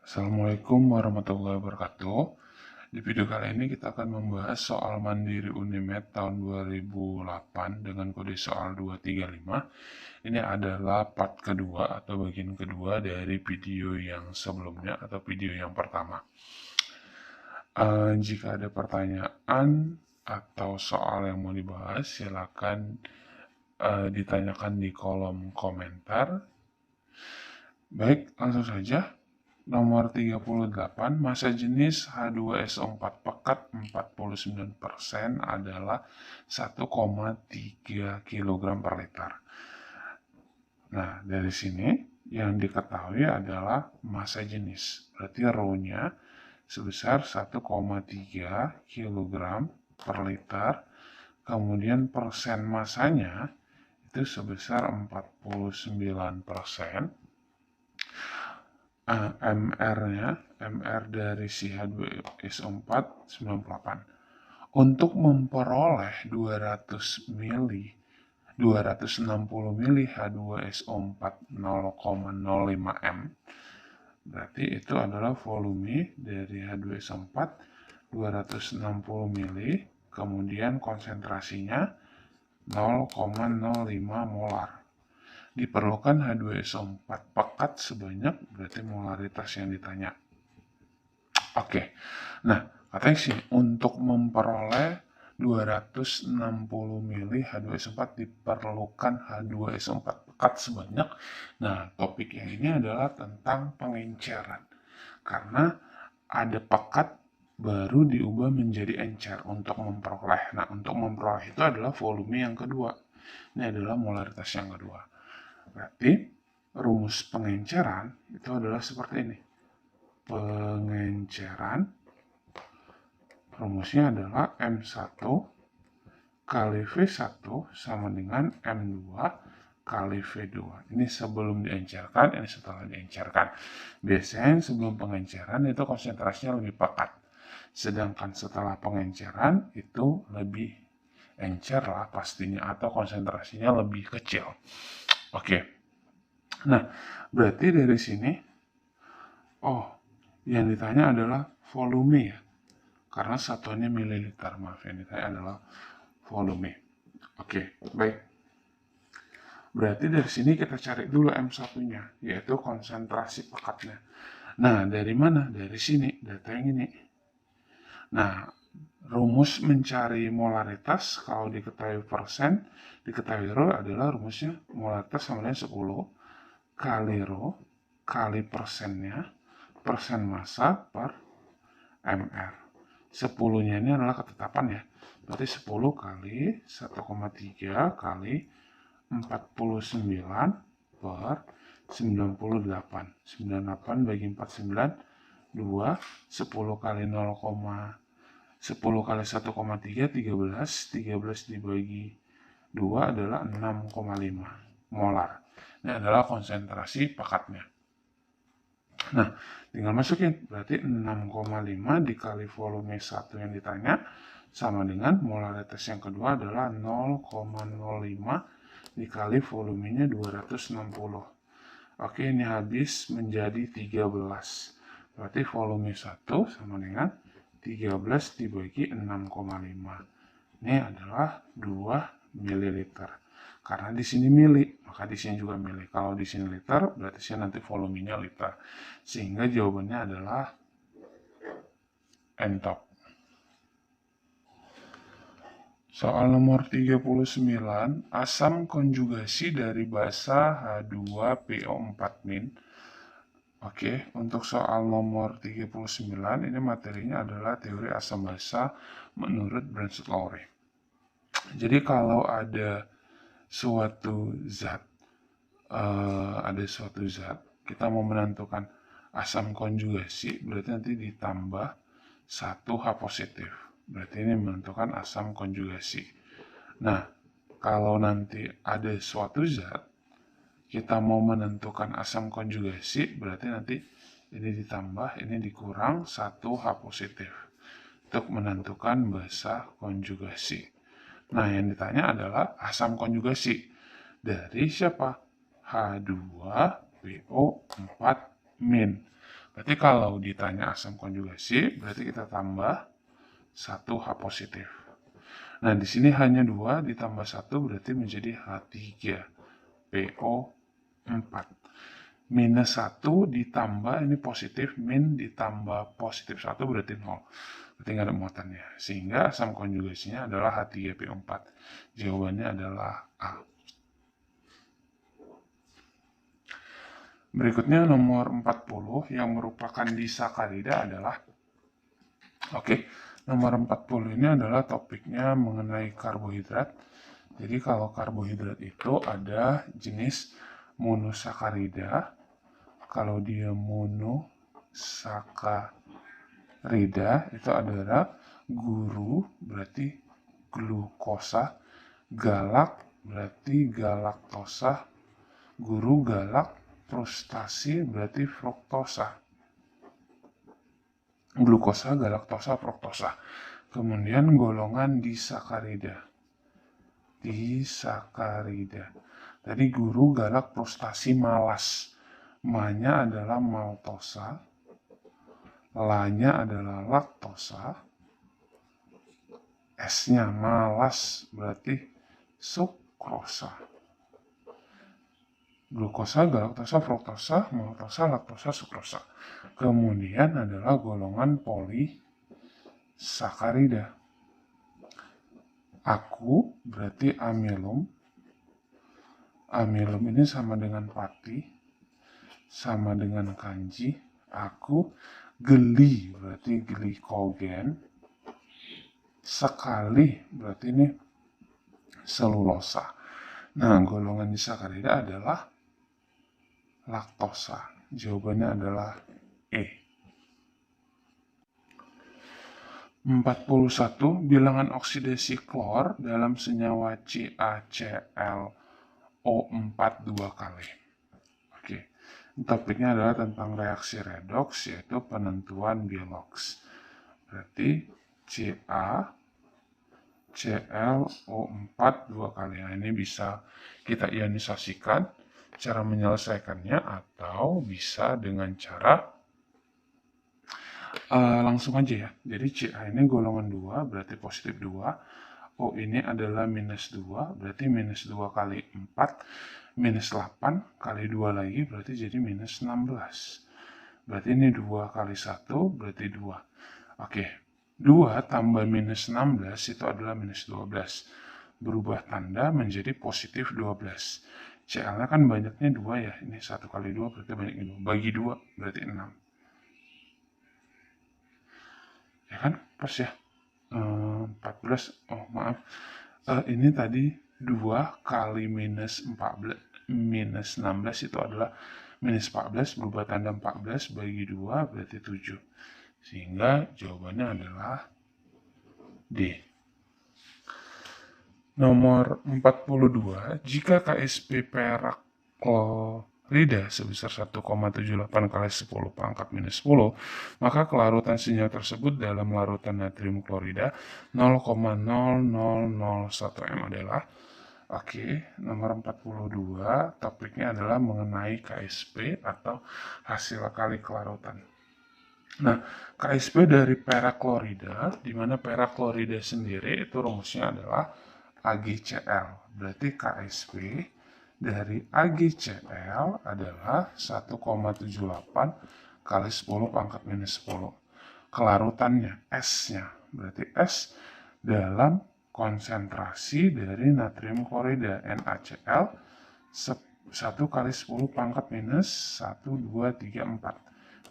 Assalamualaikum warahmatullahi wabarakatuh. Di video kali ini kita akan membahas soal Mandiri Unimed tahun 2008 dengan kode soal 235. Ini adalah part kedua atau bagian kedua dari video yang sebelumnya atau video yang pertama. Jika ada pertanyaan atau soal yang mau dibahas, silakan ditanyakan di kolom komentar. Baik, langsung saja. Nomor 38, massa jenis H2SO4 pekat 49% adalah 1,3 kg per liter. Nah, dari sini yang diketahui adalah massa jenis. Berarti rho-nya sebesar 1,3 kg per liter. Kemudian persen massanya itu sebesar 49%. MR-nya, MR dari si H2SO4 98. Untuk memperoleh 200 mili 260 mili H2SO4 0,05 M, berarti itu adalah volume dari H2SO4 260 mili, kemudian konsentrasinya 0,05 molar. Diperlukan H2SO4 pekat sebanyak, berarti molaritas yang ditanya. Oke, nah katanya sih untuk memperoleh 260 mili H2SO4 diperlukan H2SO4 pekat sebanyak. Nah, topik yang ini adalah tentang pengenceran. Karena ada pekat baru diubah menjadi encer untuk memperoleh. Nah, untuk memperoleh itu adalah volume yang kedua. Ini adalah molaritas yang kedua. Berarti rumus pengenceran itu adalah seperti ini. Pengenceran rumusnya adalah M1 kali V1 sama dengan M2 kali V2. Ini sebelum diencerkan, ini setelah diencerkan. Biasanya sebelum pengenceran itu konsentrasinya lebih pekat. Sedangkan setelah pengenceran itu lebih encer lah pastinya, atau konsentrasinya lebih kecil. Oke. Nah, berarti dari sini, yang ditanya adalah volume ya. Karena satuannya mililiter, maaf, yang ditanya adalah volume. Oke, baik. Berarti dari sini kita cari dulu M1-nya, yaitu konsentrasi pekatnya. Nah, dari mana? Dari sini, data yang ini. Nah, rumus mencari molaritas, kalau diketahui persen, diketahui rho adalah rumusnya molaritas sama dengan 10 kali rho kali persennya, persen massa per MR. 10-nya ini adalah ketetapan ya. Berarti 10 kali 1,3 kali 49 per 98. 98 bagi 49, 2. 10 kali 10 kali 1,3, 13. 13 dibagi 2 adalah 6,5 molar. Ini adalah konsentrasi pekatnya. Nah, tinggal masukin. Berarti 6,5 dikali volume 1 yang ditanya sama dengan molaritas yang kedua adalah 0,05 dikali volumenya 260. Oke, ini habis menjadi 13. Berarti volume 1 sama dengan 13 dibagi 6,5. Ini adalah 2 ml. Karena di sini mili, maka di sini juga mili. Kalau di sini liter, berarti sini nanti volumenya liter. Sehingga jawabannya adalah N-top. Soal nomor 39, asam konjugasi dari basa H2PO4-. Oke, untuk soal nomor 39, ini materinya adalah teori asam basa menurut Brandstad-Lowry. Jadi kalau ada suatu zat, kita mau menentukan asam konjugasi, berarti nanti ditambah 1 H positif. Berarti ini menentukan asam konjugasi. Nah, kalau nanti ada suatu zat, kita mau menentukan asam konjugasi, berarti nanti ini ditambah, ini dikurang 1 H positif untuk menentukan basa konjugasi. Nah, yang ditanya adalah asam konjugasi dari siapa? H2PO4-. Berarti kalau ditanya asam konjugasi, berarti kita tambah 1 H positif. Nah, di sini hanya 2 ditambah 1 berarti menjadi H3PO4. Minus 1 ditambah, ini positif, min ditambah positif 1 berarti 0. Berarti nggak ada muatannya. Sehingga asam konjugasinya adalah H3PO4. Jawabannya adalah A. Berikutnya nomor 40 yang merupakan disakarida adalah nomor 40 ini adalah topiknya mengenai karbohidrat. Jadi kalau karbohidrat itu ada jenis monosakarida. Kalau dia monosakarida itu adalah guru berarti glukosa, galak berarti galaktosa, guru galak, frustasi berarti fruktosa. Glukosa, galaktosa, fruktosa. Kemudian golongan disakarida. Tadi guru, galak, frustasi, malas. Ma-nya adalah maltosa. La-nya adalah laktosa. S-nya malas berarti sukrosa. Glukosa, galaktosa, fruktosa, maltosa, laktosa, sukrosa. Kemudian adalah golongan polisakarida. Aku berarti amilum. Amilum ini sama dengan pati, sama dengan kanji. Aku geli berarti glikogen. Sekali berarti ini selulosa. Nah, golongan disakarida adalah laktosa. Jawabannya adalah E. 41. Bilangan oksidasi klor dalam senyawa CaClO4 2 kali. Topiknya adalah tentang reaksi redoks, yaitu penentuan Bialox. Berarti CaClO4 2 kali. Nah, ini bisa kita ionisasikan. Cara menyelesaikannya atau bisa dengan cara langsung aja ya. Jadi Ca ini golongan 2 berarti positif 2. O ini adalah minus 2 berarti minus 2 kali 4. Minus 8 kali 2 lagi berarti jadi minus 16. Berarti ini 2 kali 1 berarti 2. 2 tambah minus 16 itu adalah minus 12. Berubah tanda menjadi positif 12. Cl-nya kan banyaknya 2 ya. Ini 1 kali 2 berarti banyaknya 2. Bagi 2 berarti 6. Ya kan? Pas ya. 14. Oh maaf. Ini tadi 2 kali minus 14. Minus 16 itu adalah minus 14. Berubah tanda 14 bagi 2 berarti 7. Sehingga jawabannya adalah D. Nomor 42, jika KSP perak klorida sebesar 1,78 kali 10 pangkat minus 10, maka kelarutan senyawa tersebut dalam larutan natrium klorida 0,0001 m adalah nomor 42, topiknya adalah mengenai KSP atau hasil kali kelarutan. Nah, KSP dari perak klorida, di mana perak klorida sendiri itu rumusnya adalah AgCl. Berarti KSP dari AgCl adalah 1,78 kali 10 pangkat minus 10. Kelarutannya, S-nya. Berarti S dalam konsentrasi dari natrium klorida, NaCl, 1 kali 10 pangkat minus 1, 2, 3, 4.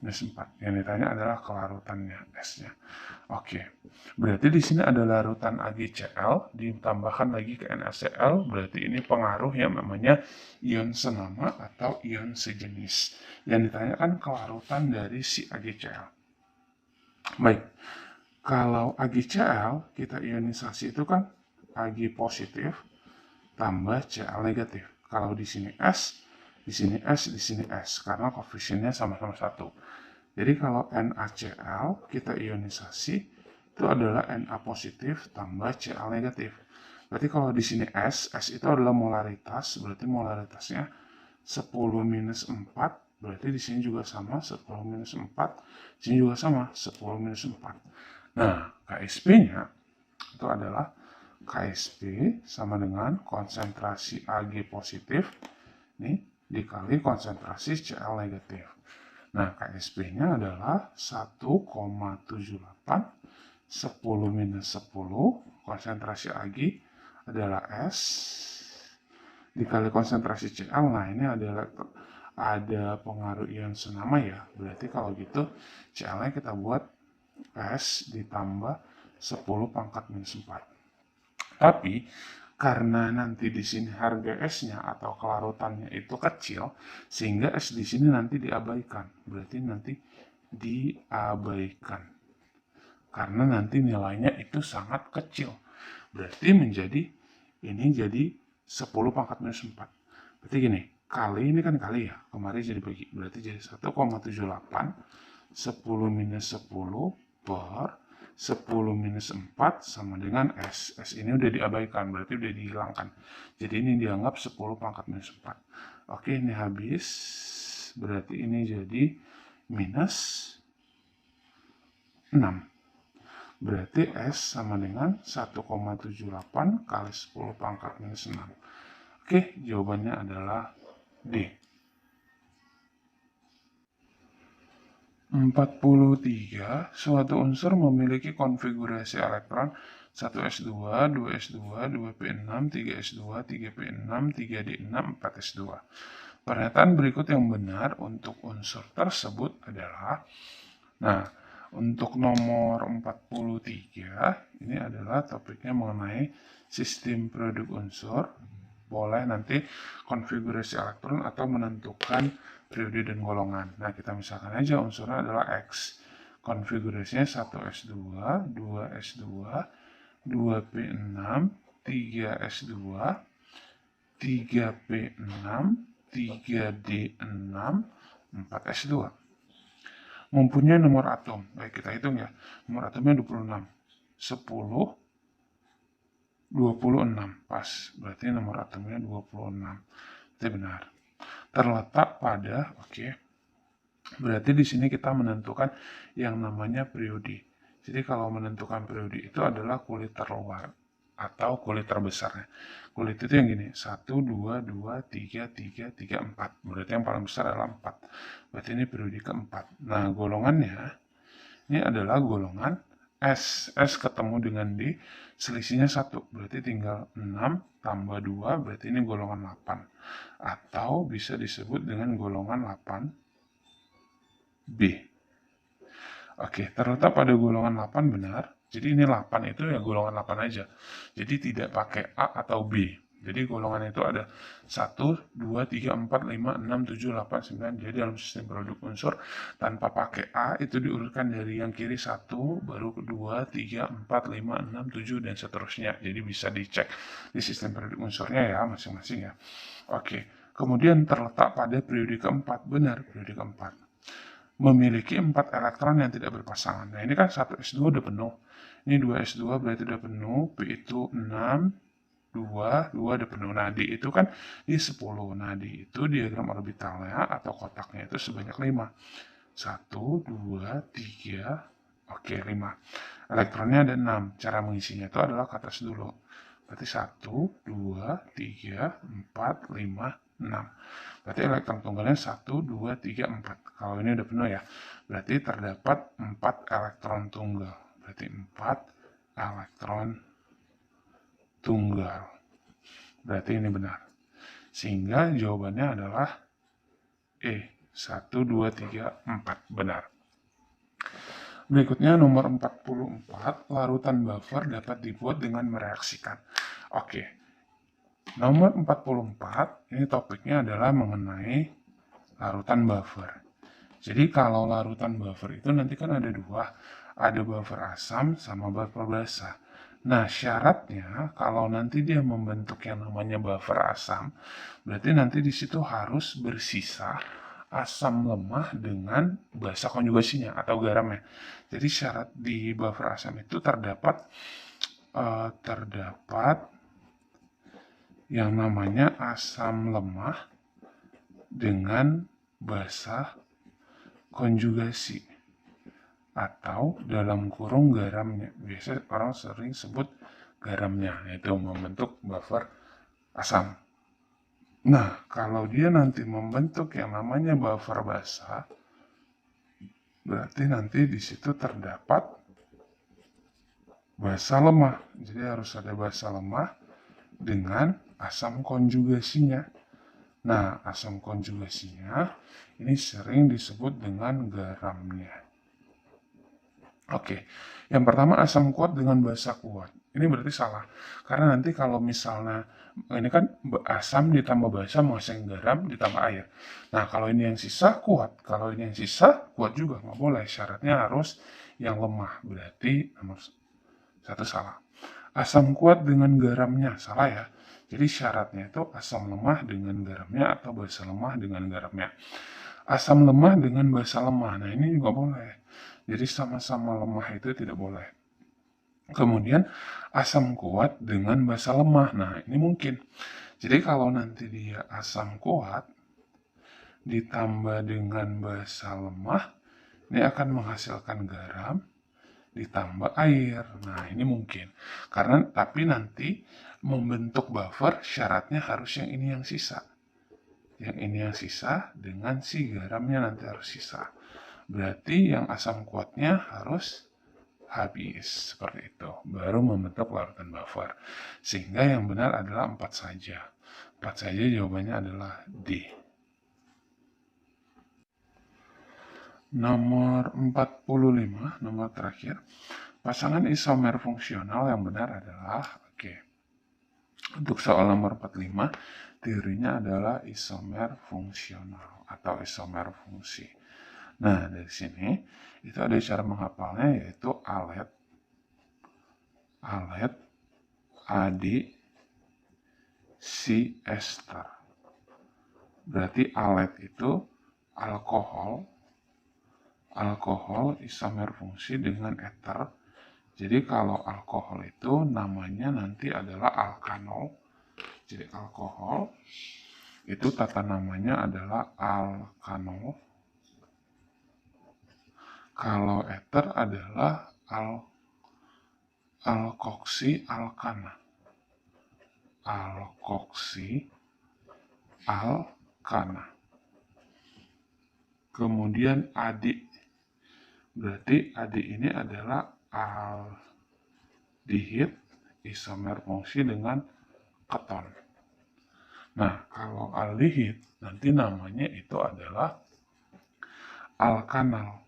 Minus 4. Yang ditanya adalah kelarutannya, S-nya. Berarti di sini ada larutan AgCl ditambahkan lagi ke NaCl, berarti ini pengaruh yang namanya ion senama atau ion sejenis. Yang ditanyakan kelarutan dari si AgCl. Baik, kalau AgCl kita ionisasi itu kan Ag positif tambah Cl negatif. Kalau di sini S, di sini S, di sini S, karena koefisiennya sama-sama 1. Jadi kalau NaCl kita ionisasi itu adalah Na positif tambah Cl negatif. Berarti kalau di sini S itu adalah molaritas, berarti molaritasnya 10 minus 4 Berarti di sini juga sama 10 minus 4, di sini juga sama 10 minus 4. Nah, KSP-nya itu adalah KSP sama dengan konsentrasi Ag positif nih dikali konsentrasi Cl negatif. Nah, KSP-nya adalah 1,78 10 minus 10, konsentrasi Ag adalah S dikali konsentrasi Cl. Nah, ini ada pengaruh ion senama ya. Berarti kalau gitu Cl-nya kita buat S ditambah 10 pangkat minus 4. Tapi karena nanti di sini harga S-nya atau kelarutannya itu kecil, sehingga S di sini nanti diabaikan. Berarti nanti diabaikan. Karena nanti nilainya itu sangat kecil. Berarti ini jadi 10 pangkat minus 4. Berarti gini, kali ini kan kali ya, kemarin jadi bagi. Berarti jadi 1,78 10 minus 10 per 10 minus 4 sama dengan S. S ini udah diabaikan, berarti udah dihilangkan. Jadi ini dianggap 10 pangkat minus 4. Oke, ini habis. Berarti ini jadi minus 6. Berarti S sama dengan 1,78 kali 10 pangkat minus 6. Oke, jawabannya adalah D. 43. Suatu unsur memiliki konfigurasi elektron 1s2, 2s2, 2p6, 3s2, 3p6, 3d6, 4s2. Pernyataan berikut yang benar untuk unsur tersebut adalah, nah, untuk nomor 43, ini adalah topiknya mengenai sistem periode unsur. Boleh nanti konfigurasi elektron atau menentukan periode dan golongan. Nah, kita misalkan aja unsurnya adalah X. Konfigurasinya 1s2, 2s2, 2p6, 3s2, 3p6, 3d6, 4s2. Mempunyai nomor atom. Baik, kita hitung ya. Nomor atomnya 26. 10, 26. Pas. Berarti nomor atomnya 26. Itu benar. Terletak pada, oke. Berarti di sini kita menentukan yang namanya periode. Jadi kalau menentukan periode itu adalah kulit terluar atau kulit terbesarnya. Kulit itu yang gini, 1, 2, 2, 3, 3, 3, 4. Berarti yang paling besar adalah 4. Berarti ini periode keempat. Nah, golongannya, ini adalah golongan S. S ketemu dengan D, selisihnya 1. Berarti tinggal 6 tambah 2, berarti ini golongan 8. Atau bisa disebut dengan golongan 8B. Oke, terletak pada golongan 8 benar. Jadi ini 8 itu ya golongan 8 aja. Jadi tidak pakai A atau B. Jadi golongan itu ada 1, 2, 3, 4, 5, 6, 7, 8, 9. Jadi dalam sistem produk unsur tanpa pakai A itu diurutkan dari yang kiri 1, baru 2, 3, 4, 5, 6, 7, dan seterusnya. Jadi bisa dicek di sistem produk unsurnya ya masing-masing ya. Oke, kemudian terletak pada periode keempat. Benar, periode keempat. Memiliki 4 elektron yang tidak berpasangan. Nah, ini kan 1s2 udah penuh. Ini 2s2 berarti udah penuh. P itu 6, 2 udah penuh. Nah, D itu kan di 10. Nah, D itu diagram orbitalnya atau kotaknya itu sebanyak 5. 1, 2, 3, oke 5. Elektronnya ada 6. Cara mengisinya itu adalah ke atas dulu. Berarti 1, 2, 3, 4, 5, 6. Berarti elektron tunggalnya 1, 2, 3, 4. Kalau ini udah penuh ya. Berarti terdapat 4 elektron tunggal. Berarti 4 elektron tunggal. Berarti ini benar. Sehingga jawabannya adalah E. 1, 2, 3, 4. Benar. Berikutnya nomor 44. Larutan buffer dapat dibuat dengan mereaksikan. Oke. Nomor 44. Ini topiknya adalah mengenai larutan buffer. Jadi kalau larutan buffer itu nanti kan ada dua. Ada buffer asam sama buffer basa. Nah, syaratnya kalau nanti dia membentuk yang namanya buffer asam, berarti nanti di situ harus bersisa asam lemah dengan basa konjugasinya atau garamnya. Jadi syarat di buffer asam itu terdapat yang namanya asam lemah dengan basa konjugasi atau dalam kurung garamnya. Biasanya orang sering sebut garamnya, yaitu membentuk buffer asam. Nah, kalau dia nanti membentuk yang namanya buffer basa, berarti nanti di situ terdapat basa lemah. Jadi harus ada basa lemah dengan asam konjugasinya. Nah, asam konjugasinya ini sering disebut dengan garamnya. Oke, yang pertama asam kuat dengan basa kuat. Ini berarti salah. Karena nanti kalau misalnya, ini kan asam ditambah basa menghasilkan garam ditambah air. Nah, kalau ini yang sisa kuat. Kalau ini yang sisa kuat juga. Nggak boleh. Syaratnya harus yang lemah. Berarti nomor satu salah. Asam kuat dengan garamnya. Salah ya. Jadi syaratnya itu asam lemah dengan garamnya atau basa lemah dengan garamnya. Asam lemah dengan basa lemah. Nah, ini juga boleh. Jadi sama-sama lemah itu tidak boleh. Kemudian asam kuat dengan basa lemah. Nah, ini mungkin. Jadi kalau nanti dia asam kuat ditambah dengan basa lemah, ini akan menghasilkan garam ditambah air. Nah, ini mungkin. Karena tapi nanti membentuk buffer syaratnya harus yang ini yang sisa. Yang ini yang sisa dengan si garamnya nanti harus sisa. Berarti yang asam kuatnya harus habis. Seperti itu. Baru membentuk larutan buffer. Sehingga yang benar adalah 4 saja. 4 saja jawabannya adalah D. Nomor 45, nomor terakhir. Pasangan isomer fungsional yang benar adalah, untuk soal nomor 45, teorinya adalah isomer fungsional atau isomer fungsi. Nah, dari sini itu ada cara menghafalnya, yaitu alet adik si ester. Berarti alet itu alkohol isomer fungsi dengan eter. Jadi kalau alkohol itu namanya nanti adalah alkanol. Jadi alkohol itu tata namanya adalah alkanol. Kalau eter adalah alkoksi alkana. Alkoksi alkana. Kemudian adik. Berarti adik ini adalah aldehid isomer fungsi dengan keton. Nah, kalau aldehid nanti namanya itu adalah alkanal.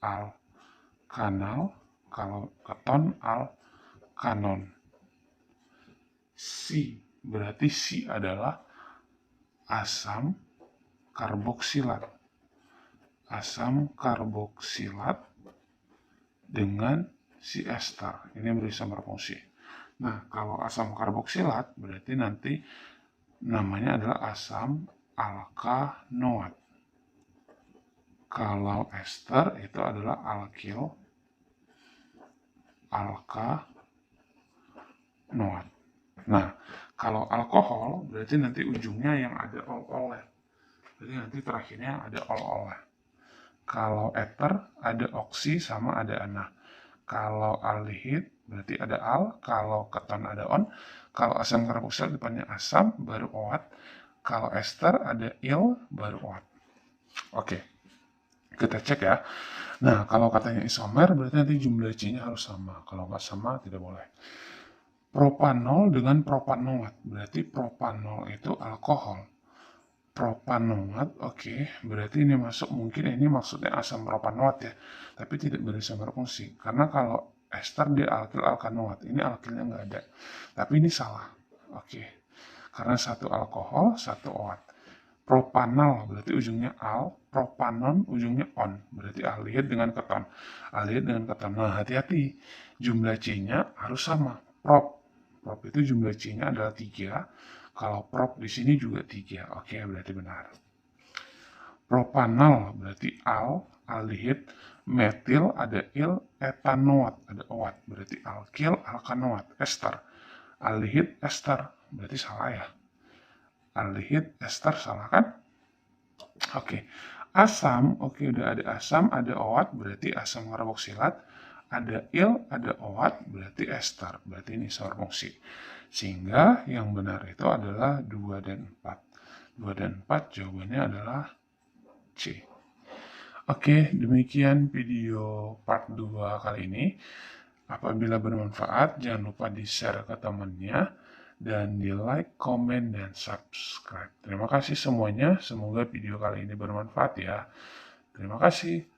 Alkanal, kalau keton alkanon. Si, berarti si adalah asam karboksilat. Asam karboksilat dengan si ester. Ini berisomer fungsi. Nah, kalau asam karboksilat berarti nanti namanya adalah asam alkanoat. Kalau ester itu adalah alkil alkanoat. Nah, kalau alkohol berarti nanti ujungnya yang ada ol-oleh. Jadi nanti terakhirnya ada ol-oleh. Kalau eter ada oksi sama ada ana. Kalau aldehid berarti ada al, kalau keton ada on. Kalau asam karboksilat depannya asam baru oat. Kalau ester ada il baru oat. Oke. Kita cek ya. Nah, kalau katanya isomer berarti nanti jumlah C-nya harus sama. Kalau nggak sama tidak boleh. Propanol dengan propanoat. Berarti propanol itu alkohol. Propanoat, berarti ini masuk, mungkin ini maksudnya asam propanoat ya, tapi tidak berisomer fungsi, karena kalau ester dia alkil alkanoat, ini alkilnya nggak ada, tapi ini salah, karena satu alkohol, satu oat. Propanal berarti ujungnya al, propanon ujungnya on, berarti aldehid dengan keton, Nah, hati-hati, jumlah C-nya harus sama, prop itu jumlah C-nya adalah 3. Kalau prop di sini juga 3. Berarti benar. Propanal berarti al, aldehid, metil ada il, etanoat ada oat, berarti alkil alkanoat, ester. Aldehid ester, berarti salah ya. Aldehid ester salah kan? Asam, oke, udah ada asam, ada OAT, berarti asam karboksilat. Ada il, ada OAT, berarti ester, berarti ini isoformuksid. Sehingga yang benar itu adalah 2 dan 4. 2 dan 4 jawabannya adalah C. Oke, demikian video part 2 kali ini. Apabila bermanfaat, jangan lupa di-share ke temannya, dan di-like, komen, dan subscribe. Terima kasih semuanya, semoga video kali ini bermanfaat ya. Terima kasih.